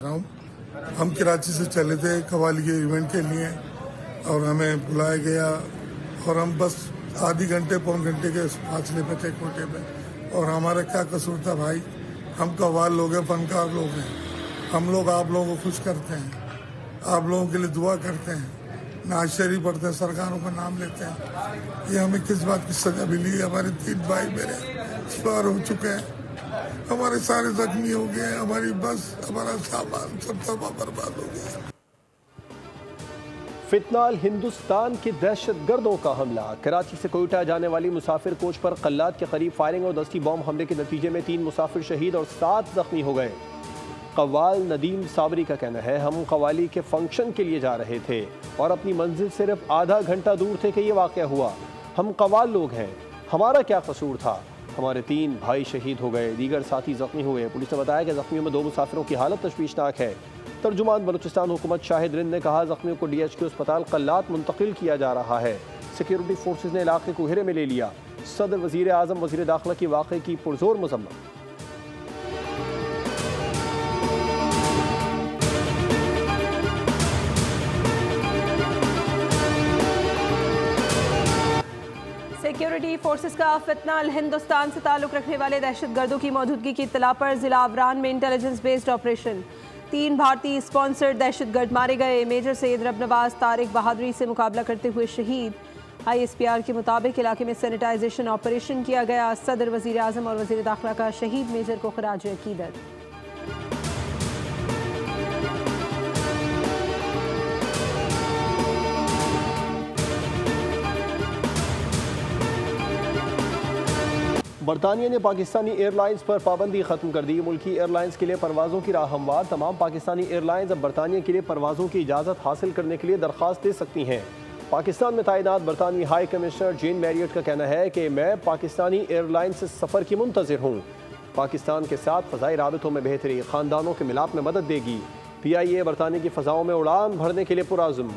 हम कराची से चले थे कव्वाली के इवेंट के लिए और हमें बुलाया गया और हम बस आधी घंटे पौन घंटे के फासले पे थे कोटे पे। और हमारा क्या कसूर था भाई, हम कव्वाल लोग हैं, फनकार लोग हैं। हम लोग आप लोगों को खुश करते हैं, आप लोगों के लिए दुआ करते हैं, नाज शरीफ पढ़ते हैं, सरकारों का नाम लेते हैं। ये हमें किस बात की सजा मिली? हमारे 3 भाई मेरे सवार हो चुके हैं, हमारे सारे जख्मी हो गए, हमारी बस, हमारा सामान सब तबाह बर्बाद हो गया। फितनाल हिंदुस्तान के दहशतगर्दों का हमला। कराची से कोयटा जाने वाली मुसाफिर कोच पर कल्लात के करीब फायरिंग और दस्ती बॉम्ब हमले के नतीजे में 3 मुसाफिर शहीद और 7 जख्मी हो गए। कव्वाल नदीम साबरी का कहना है, हम कव्वाली के फंक्शन के लिए जा रहे थे और अपनी मंजिल सिर्फ आधा घंटा दूर थे कि ये वाक़या हुआ। हम कव्वाल लोग हैं, हमारा क्या कसूर था? हमारे 3 भाई शहीद हो गए, दीगर साथी जख्मी हुए। पुलिस ने बताया कि जख्मियों में 2 मुसाफिरों की हालत तशवीशनाक है। तर्जुमान बलूचिस्तान हुकूमत शाहिद रिंद ने कहा, जख्मियों को DHQ अस्पताल कल्लात मुंतकिल किया जा रहा है। सिक्योरिटी फोर्सेज ने इलाके को घेरे में ले लिया। सदर वजीर आजम वजीर दाखिला की वाक़े की पुरजोर मजम्मत। सिक्योरिटी फोर्सेस का फितनाल हिंदुस्तान से ताल्लुक रखने वाले दहशतगर्दों की मौजूदगी की इत्तला पर जिला आबरान में इंटेलिजेंस बेस्ड ऑपरेशन। 3 भारतीय स्पॉन्सर्ड दहशतगर्द मारे गए। मेजर सैयद रबनवाज तारिक बहादुरी से मुकाबला करते हुए शहीद। ISPR के मुताबिक इलाके में सैनिटाइजेशन ऑपरेशन किया गया। सदर वजीर आजम और वजीर दाखिला का शहीद मेजर को खराज अकीदत। बरतानिया ने पाकिस्तानी एयरलाइंस पर पाबंदी खत्म कर दी। मुल्की एयरलाइंस के लिए परवाज़ों की राह हमवार। तमाम पाकिस्तानी एयरलाइंस अब बरतानिया के लिए परवाज़ों की इजाज़त हासिल करने के लिए दरख्वास्त दे सकती हैं। पाकिस्तान में तैनात बरतानवी हाई कमिश्नर जेन मैरियट का कहना है कि मैं पाकिस्तानी एयरलाइंस से सफ़र की मुंतज़िर हूँ। पाकिस्तान के साथ फ़ज़ाई राबितों में बेहतरी, ख़ानदानों के मिलाप में मदद देगी। PIA बरतानिया की फ़ज़ाओं में उड़ान भरने के लिए पुरअज़्म।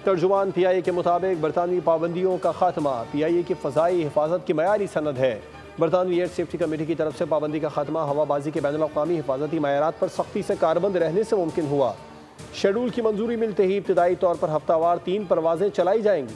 तर्जुमान PIA के मुताबिक बरतानवी पाबंदियों का खात्मा PIA की फ़ज़ाई हिफाजत की मयारी सनद है। बरतानवी एयर सेफ्टी कमेटी की तरफ से पाबंदी का खात्मा हवाबाजी के बैनुल-अक़वामी हिफाजती मयारात पर सख्ती से कारबंद रहने से मुमकिन हुआ। शेड्यूल की मंजूरी मिलते ही इब्तदाई तौर पर हफ्तावार 3 परवाजें चलाई जाएंगी।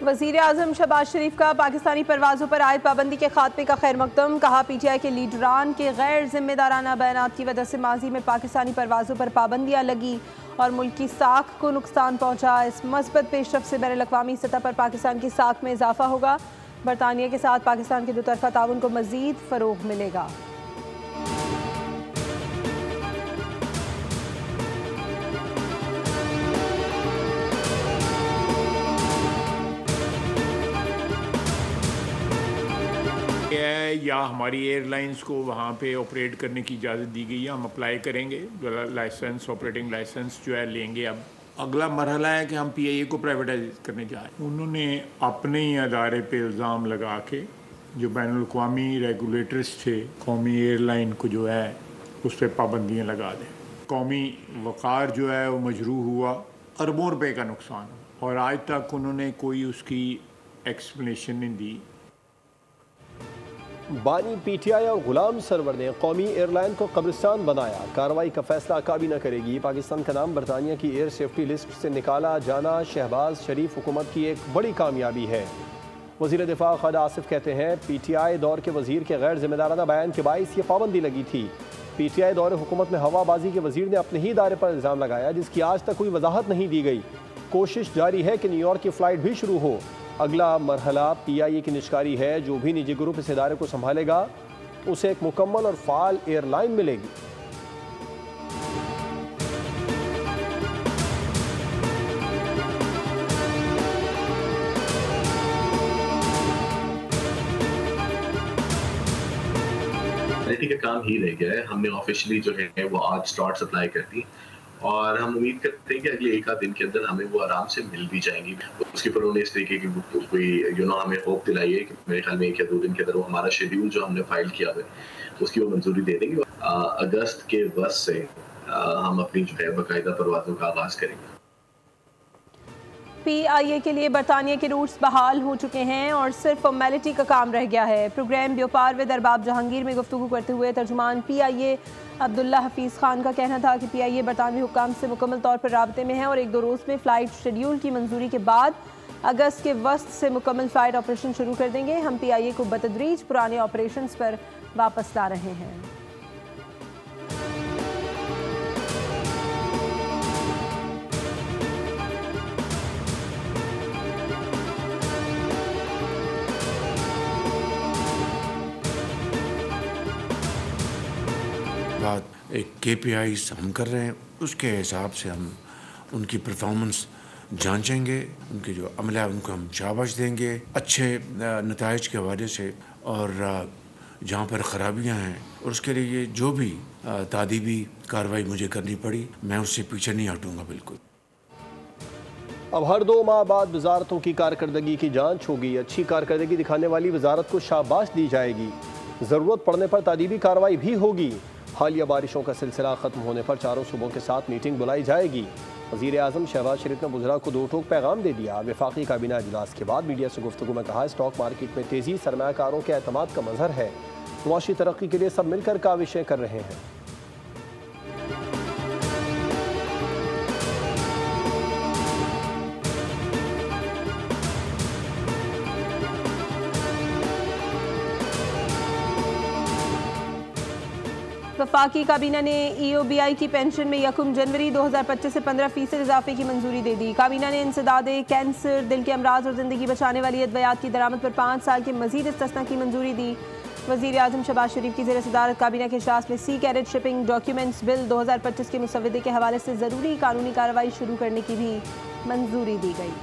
वज़ीर आज़म शहबाज शरीफ का पाकिस्तानी परवाज़ों पर आयद पाबंदी के खात्मे का खैर मकदम। कहा, PTI के लीडरान के गैर जिम्मेदाराना बयानात की वजह से माजी में पाकिस्तानी परवाज़ों पर पाबंदियाँ लगी और मुल्क की साख को नुकसान पहुँचा। इस मस्बत पेशरफ से बैनुल-अक़वामी सतह पर पाकिस्तान की साख में इजाफा होगा। बरतानिया के साथ पाकिस्तान के दोतरफा ताउन को मज़ीद फ़रोग़ मिलेगा। या हमारी एयरलाइंस को वहाँ पे ऑपरेट करने की इजाज़त दी गई है। हम अप्लाई करेंगे, लाइसेंस, ऑपरेटिंग लाइसेंस जो है लेंगे। अब अगला मरहला है कि हम PIA को प्राइवेटाइज करने जा रहे हैं। उन्होंने अपने ही अदारे पे इल्ज़ाम लगा के जो बैनुल-अक़वामी रेगुलेटर्स थे, कौमी एयरलाइन को जो है उस पर पाबंदियाँ लगा दें। कौमी वक़ार जो है वो मजरूह हुआ, अरबों रुपये का नुकसान हुआ और आज तक उन्होंने कोई उसकी एक्सप्लेनेशन नहीं दी। बानी PTI और गुलाम सरवर ने कौमी एयरलाइन को कब्रिस्तान बनाया। कार्रवाई का फैसला काबीना करेगी। पाकिस्तान का नाम बरतानिया की एयर सेफ्टी लिस्ट से निकाला जाना शहबाज शरीफ हुकूमत की एक बड़ी कामयाबी है। वज़ीर दिफा खालिद आसिफ कहते हैं, PTI दौर के वज़ीर के गैर जिम्मेदाराना बयान के बाइस ये पाबंदी लगी थी। PTI दौर हुकूमत में हवाबाजी के वज़ीर ने अपने ही इदारे पर इल्ज़ाम लगाया, जिसकी आज तक कोई वजाहत नहीं दी गई। कोशिश जारी है कि न्यूयॉर्क की फ़्लाइट भी शुरू हो। अगला मरहला PIA की निजकारी है। जो भी निजी ग्रुप इस इदारे को संभालेगा उसे एक मुकम्मल और फ़ाल एयरलाइन मिलेगी। का काम ही रह गया है। हमने ऑफिशियली जो है वो आज स्लॉट्स अप्लाई कर दी और हम उम्मीद करते हैं कि अगले 1 आध दिन के अंदर हमें वो आराम से मिल भी जाएंगी। उसके पर उन्होंने इस तरीके की कोई हमें होप दिलाई है कि मेरे ख्याल में 1 या 2 दिन के अंदर वो हमारा शेड्यूल जो हमने फाइल किया है उसकी वो मंजूरी दे देंगे। अगस्त के 10 से हम अपनी जो है बाकायदा परवाज़ों का आगाज़ करेंगे। PIA के लिए बरतानिया के रूट्स बहाल हो चुके हैं और सिर्फ फॉर्मेलिटी का काम रह गया है। प्रोग्राम व्यापार विद अरबाब जहांगीर में गुफ्तगू करते हुए तर्जुमान PIA अब्दुल्ला हफीज़ खान का कहना था कि PIA बरतानवी हुक्काम से मुकम्मल तौर पर राब्ते में है और 1-2 रोज़ में फ़्लाइट शेड्यूल की मंजूरी के बाद अगस्त के वस्त से मुकम्मल फ़्लाइट ऑपरेशन शुरू कर देंगे। हम PIA को बतदरीज पुराने ऑपरेशन पर वापस ला रहे हैं। बात एक KPIs हम कर रहे हैं, उसके हिसाब से हम उनकी परफॉर्मेंस जांचेंगे, उनके जो अमला है उनको हम शाबाश देंगे अच्छे नताइज के हवाले से, और जहाँ पर ख़राबियाँ हैं और उसके लिए जो भी तादीबी कार्रवाई मुझे करनी पड़ी मैं उससे पीछे नहीं हटूँगा। बिल्कुल। अब हर 2 माह बाद वजारतों की कारकर्दगी की जांच होगी। अच्छी कारकर्दगी दिखाने वाली वजारत को शाबाश दी जाएगी। ज़रूरत पड़ने पर तादीबी कार्रवाई भी होगी। हालिया बारिशों का सिलसिला ख़त्म होने पर चारों सूबों के साथ मीटिंग बुलाई जाएगी। वज़ीर आज़म शहबाज शरीफ ने वज़रा को 2 टोक पैगाम दे दिया। वफाकी काबीना इजलास के बाद मीडिया से गुफ्तगू में कहा, स्टॉक मार्केट में तेज़ी सरमायाकारों के एतमाद का मज़हर है। मुआशी तरक्की के लिए सब मिलकर काविशें कर रहे हैं। वफाकी काबीना ने EOBI की पेंशन में 1 जनवरी 2025 से 15% इजाफे की मंजूरी दे दी। काबीना ने इंसदादे, कैंसर, दिल के अमराज और ज़िंदगी बचाने वाली अद्वियात की दरामद पर 5 साल के मजीद इस्तिस्ना की मंजूरी दी। वज़ीर आज़म शहबाज शरीफ की ज़ेर सदारत काबीना के इजलास में सी कैरेट शिपिंग डॉक्यूमेंट्स बिल 2025 के मुसवदे के हवाले से ज़रूरी कानूनी कार्रवाई शुरू करने की भी मंजूरी दी गई।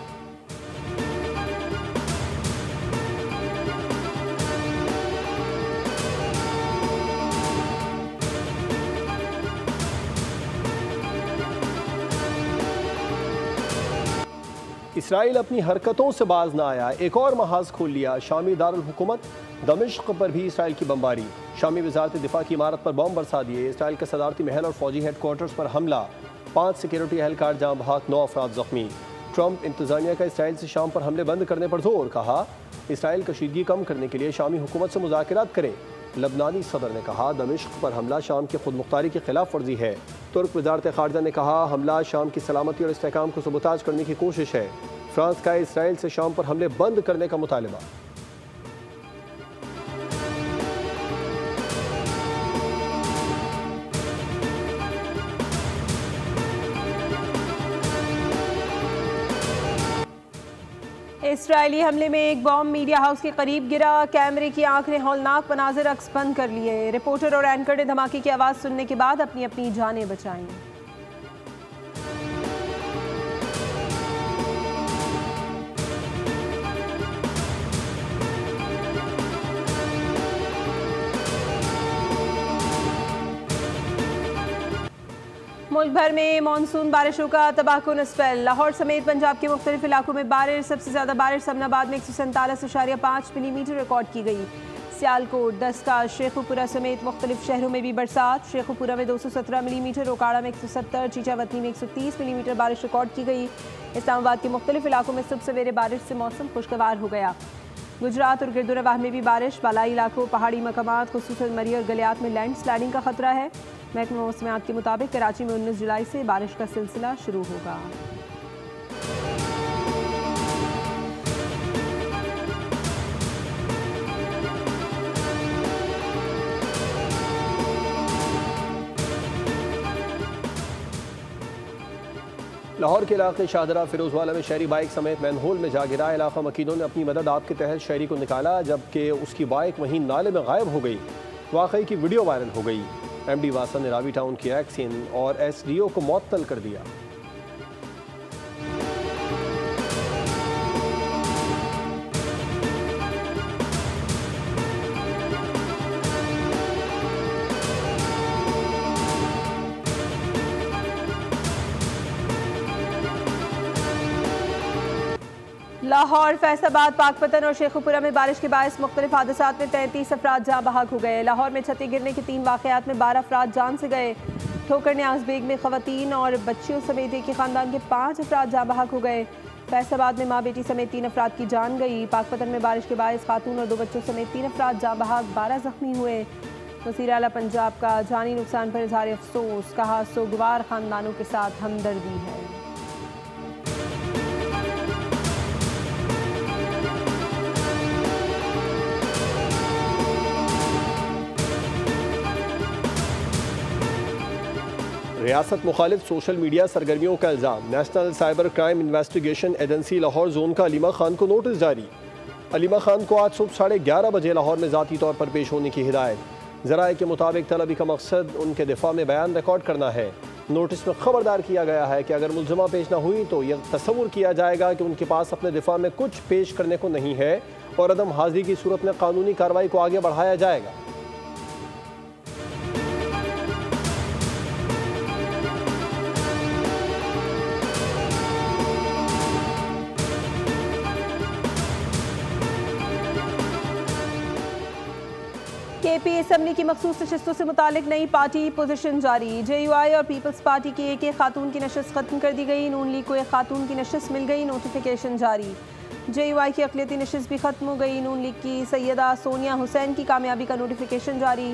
इसराइल अपनी हरकतों से बाज ना आया, एक और महाज खोल लिया। शामी दारुल हुकूमत दमिश्क पर भी इसराइल की बमबारी। शामी वजारत दिफा की इमारत पर बम बरसा दिए। इसराइल के सदारती महल और फौजी हेडक्वार्टर्स पर हमला। 5 सिक्योरिटी एहलकार जाँ बहक, 9 अफराद जख्मी। ट्रंप इंतजामिया का इसराइल से शाम पर हमले बंद करने पर जोर। कहा, इसराइल कशीदगी कम करने के लिए शामी हुकूमत से मुज़ाकरात करे। लबनानी सदर ने कहा, दमिश्क पर हमला शाम की खुद मुख्तारी की खिलाफ वर्जी है। तुर्क वजारत खारजा ने कहा, हमला शाम की सलामती और इस्तेहकाम को सबूताज करने की कोशिश है। फ्रांस का इसराइल से शाम पर हमले बंद करने का मुतालिबा। इसराइली हमले में एक बॉम्ब मीडिया हाउस के करीब गिरा। कैमरे की आंख ने हौलनाक मनाजिर अक्स बंद कर लिए। रिपोर्टर और एंकर ने धमाके की आवाज़ सुनने के बाद अपनी अपनी जानें बचाईं। मुल्क भर में मानसून बारिशों का तबाहकुन स्पेल। लाहौर समेत पंजाब के मुख्तलिफ इलाकों में बारिश। सबसे ज़्यादा बारिश समनाबाद में 147.5 मिलीमीटर रिकॉर्ड की गई। सियालकोट, दस्का, शेखुपुरा समेत मुख्तलिफ शहरों में भी बरसात। शेखुपुरा में 217 मिलीमीटर, रोकाड़ा में 170, चीचावतनी में 130 मिलीमीटर बारिश रिकॉर्ड की गई। इस्लामाबाद के मुख्तलिफ इलाकों में सुबह सवेरे बारिश से मौसम खुशगवार हो गया। गुजरात और गिरदुरवाह में भी बारिश। बालाई इलाकों, पहाड़ी मकामात खुसूसन मरी और गलियात में लैंड स्लाइडिंग का खतरा है। महकमा मौसमियात के मुताबिक कराची में 19 जुलाई से बारिश का सिलसिला शुरू होगा। लाहौर के इलाके शाहदरा फिरोजवाला में शहरी बाइक समेत मैनहोल में जा गिरा। इलाका मकीनों ने अपनी मदद आप के तहत शहरी को निकाला, जबकि उसकी बाइक वहीं नाले में गायब हो गई। वाकई की वीडियो वायरल हो गई। MD वासा ने रावी टाउन की एक्सिन और SDO को मुअत्तल कर दिया। लाहौर, फैसलाबाद, पाकपतन और शेखुपुरा में बारिश के बायस मुख्तलिफ हादसात में 33 अफराद जाँ बहक हो गए। लाहौर में छतें गिरने के 3 वाक़यात में 12 अफराद जान से गए। ठोकर न्याज़ बेग में ख़वातीन और बच्चियों समेत एक ही ख़ानदान के 5 अफराद जाँ बहक हो गए। फैसलाबाद में मां बेटी समेत 3 अफराद की जान गई। पाकपतन में बारिश के बायस खातून और 2 बच्चों समेत 3 अफराद जाँ बहक, 12 जख्मी हुए। वज़ीर आला पंजाब का जानी नुकसान पर इज़हार अफसोस, कहा सोगवार खानदानों के साथ हमदर्दी है। रियासत मुखालिफ सोशल मीडिया सरगर्मियों का इल्ज़ाम। National cyber crime investigation agency Lahore zone का अलीमा खान को नोटिस जारी। अलीमा खान को आज सुबह 11:30 बजे लाहौर में ज़ाती तौर पर पेश होने की हिदायत। ज़राए के मुताबिक तलबी का मकसद उनके दिफा में बयान रिकॉर्ड करना है। नोटिस में खबरदार किया गया है कि अगर मुल्ज़िमा पेश न हुई तो यह तस्वुर किया जाएगा कि उनके पास अपने दिफा में कुछ पेश करने को नहीं है और अदम हाजिरी की सूरत में कानूनी कार्रवाई को आगे बढ़ाया जाएगा। KP असम्बली की मखसूस नशस्तों से मुतालिक नई पार्टी पोजीशन जारी। JUI और पीपल्स पार्टी की एक खातून की नशस्त खत्म कर दी गई। नून लीग को एक खातून की नशस्त मिल गई, नोटिफिकेशन जारी। JUI की अक़लियती नशस्त भी खत्म हो गई। नून लीग की सैयदा सोनिया हुसैन की कामयाबी का नोटिफिकेशन जारी।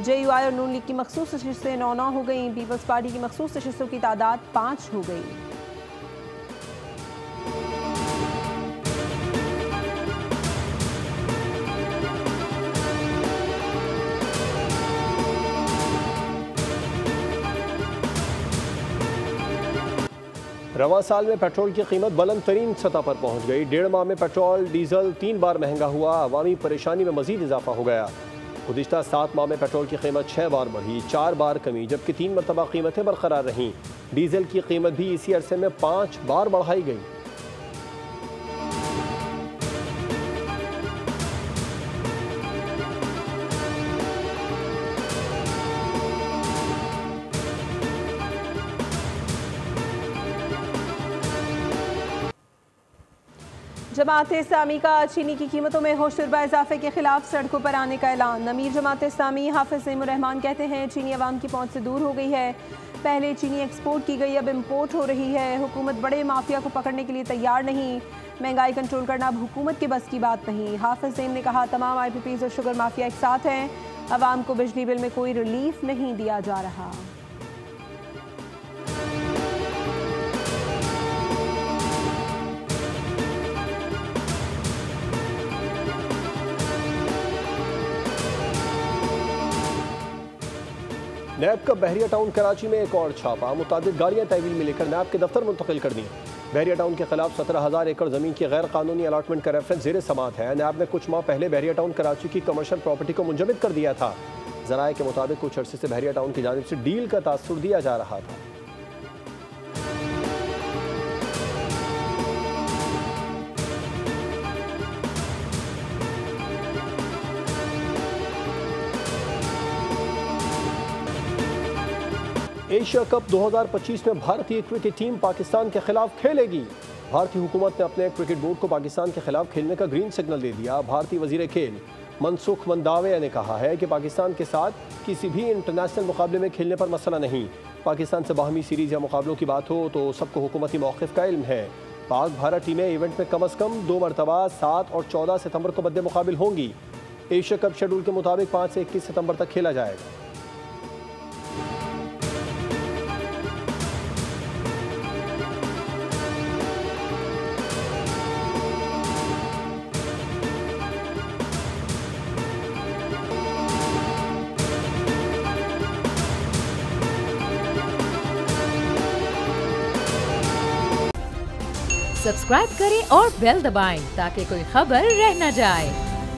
JUI और नून लीग की मखसूस नशस्तें 9-9 हो गई। पीपल्स पार्टी की मखसूस नशस्तों की तादाद 5 हो गई। रवां साल में पेट्रोल की कीमत बुलंद तरीन सतह पर पहुंच गई। 1.5 माह में पेट्रोल डीजल 3 बार महंगा हुआ। अवामी परेशानी में मजीद इजाफा हो गया। गुज़िश्ता 7 माह में पेट्रोल की कीमत 6 बार बढ़ी, 4 बार कमी, जबकि 3 मरतबा कीमतें बरकरार रहीं। डीजल की कीमत भी इसी अरसे में 5 बार बढ़ाई गई। जमात इस्लामी का चीनी की कीमतों में होशरुबा इजाफे के खिलाफ सड़कों पर आने का ऐलान। अमीर जमात इस्लामी हाफिज नईमुर रहमान कहते हैं चीनी अवाम की पहुंच से दूर हो गई है। पहले चीनी एक्सपोर्ट की गई, अब इम्पोर्ट हो रही है। हुकूमत बड़े माफिया को पकड़ने के लिए तैयार नहीं। महंगाई कंट्रोल करना अब हुकूमत के बस की बात नहीं। हाफिज नईम ने कहा तमाम IPPs और शुगर माफिया एक साथ हैं। अवाम को बिजली बिल में कोई रिलीफ नहीं दिया जा रहा। नैब का बहरिया टाउन कराची में एक और छापा। मुतादिद गाड़ियाँ तहवील में लेकर नैब के दफ्तर मुंतकिल कर दी। बहरिया टाउन के खिलाफ 17,000 एकड़ ज़मीन की गैर कानूनी अलाटमेंट का रेफरेंस ज़ेर समात है। नैब ने कुछ माह पहले बहरिया टाउन कराची की कमर्शियल प्रॉपर्टी को मुंजमद कर दिया था। ज़राए के मुताबिक कुछ अरसे से बहरिया टाउन की जानिब से डील का तासुर दिया जा रहा था। एशिया कप 2025 में भारतीय क्रिकेट टीम पाकिस्तान के खिलाफ खेलेगी। भारतीय हुकूमत ने अपने क्रिकेट बोर्ड को पाकिस्तान के खिलाफ खेलने का ग्रीन सिग्नल दे दिया। भारतीय वजीर खेल मनसुख मंदाविया ने कहा है कि पाकिस्तान के साथ किसी भी इंटरनेशनल मुकाबले में खेलने पर मसला नहीं। पाकिस्तान से बाहमी सीरीज या मुकाबलों की बात हो तो सबको हुकूमती मौक़िफ़ का इल्म है। पाक भारत टीमें इवेंट में कम अज़ कम 2 मरतबा 7 और 14 सितंबर को बद्दे मुकाबिल होंगी। एशिया कप शेड्यूल के मुताबिक 5 से 21 सितंबर तक खेला जाएगा। सब्सक्राइब करें और बेल दबाएं ताकि कोई खबर रह न जाए।